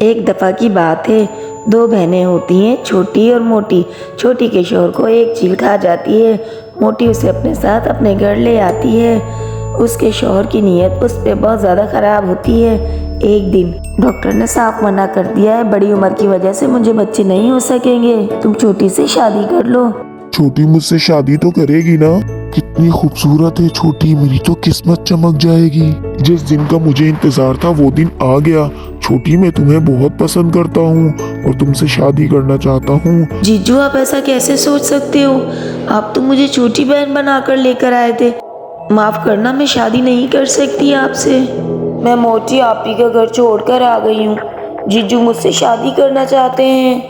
एक दफ़ा की बात है, दो बहनें होती हैं, छोटी और मोटी। छोटी के शौहर को एक चील खा जाती है। मोटी उसे अपने साथ अपने घर ले आती है। उसके शौहर की नीयत उस पर बहुत ज़्यादा ख़राब होती है। एक दिन डॉक्टर ने साफ मना कर दिया है, बड़ी उम्र की वजह से मुझे बच्चे नहीं हो सकेंगे, तुम छोटी से शादी कर लो। छोटी मुझसे शादी तो करेगी ना? कितनी खूबसूरत है छोटी, मेरी तो किस्मत चमक जाएगी। जिस दिन का मुझे इंतजार था वो दिन आ गया। छोटी, मैं तुम्हें बहुत पसंद करता हूँ और तुमसे शादी करना चाहता हूँ। जीजू, आप ऐसा कैसे सोच सकते हो? आप तो मुझे छोटी बहन बनाकर लेकर आए थे। माफ़ करना, मैं शादी नहीं कर सकती आपसे। मैं मोटी आप ही का घर छोड़कर आ गई हूँ। जीजू मुझसे शादी करना चाहते हैं।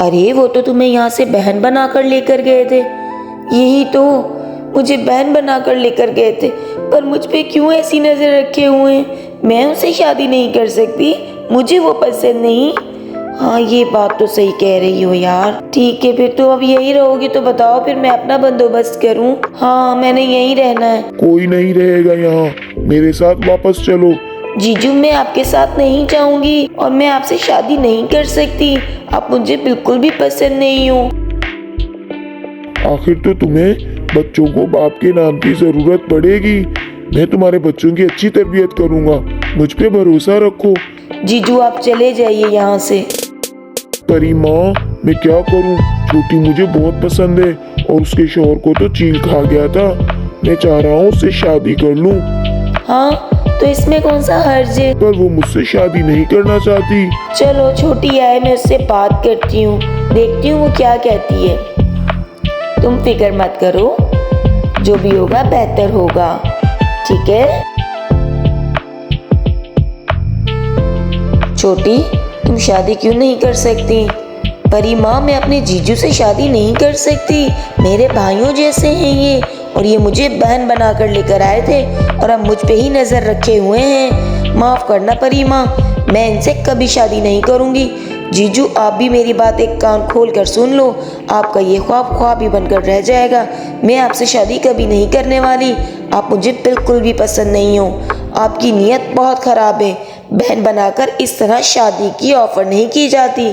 अरे वो तो तुम्हें यहाँ से बहन बनाकर लेकर गए थे। यही तो, मुझे बहन बनाकर लेकर गए थे, पर मुझ पे क्यों ऐसी नज़र रखे हुए हैं? मैं उससे शादी नहीं कर सकती, मुझे वो पसंद नहीं। हाँ, ये बात तो सही कह रही हो यार। ठीक है, फिर तो अब यही रहोगी तो बताओ, फिर मैं अपना बंदोबस्त करूँ। हाँ, मैंने यहीं रहना है। कोई नहीं रहेगा यहाँ, मेरे साथ वापस चलो। जीजू, मैं आपके साथ नहीं जाऊंगी और मैं आपसे शादी नहीं कर सकती। आप मुझे बिल्कुल भी पसंद नहीं हो। आखिर तो तुम्हें बच्चों को बाप के नाम की जरूरत पड़ेगी। मैं तुम्हारे बच्चों की अच्छी तरबियत करूंगा, मुझ पे भरोसा रखो। जीजू, आप चले जाइए यहाँ से। परी माँ, मैं क्या करूं? छोटी मुझे बहुत पसंद है और उसके शौहर को तो चील खा गया था। मैं चाह रहा हूँ उससे शादी कर लूं, हाँ, तो इसमें कौन सा हर्ज है? पर वो मुझसे शादी नहीं करना चाहती। चलो, छोटी आए, मैं उससे बात करती हूँ, देखती हूँ वो क्या कहती है। तुम फिक्र मत करो, जो भी होगा बेहतर होगा, ठीक है? छोटी, तुम शादी क्यों नहीं कर सकती? परी माँ, मैं अपने जीजू से शादी नहीं कर सकती। मेरे भाइयों जैसे हैं ये, और ये मुझे बहन बनाकर लेकर आए थे और अब मुझ पे ही नज़र रखे हुए हैं। माफ़ करना परी माँ, मैं इनसे कभी शादी नहीं करूँगी। जीजू, आप भी मेरी बात एक कान खोल कर सुन लो। आपका ये ख्वाब ख्वाब ही बनकर रह जाएगा। मैं आपसे शादी कभी नहीं करने वाली। आप मुझे बिल्कुल भी पसंद नहीं हो। आपकी नीयत बहुत ख़राब है। बहन बनाकर इस तरह शादी की ऑफ़र नहीं की जाती।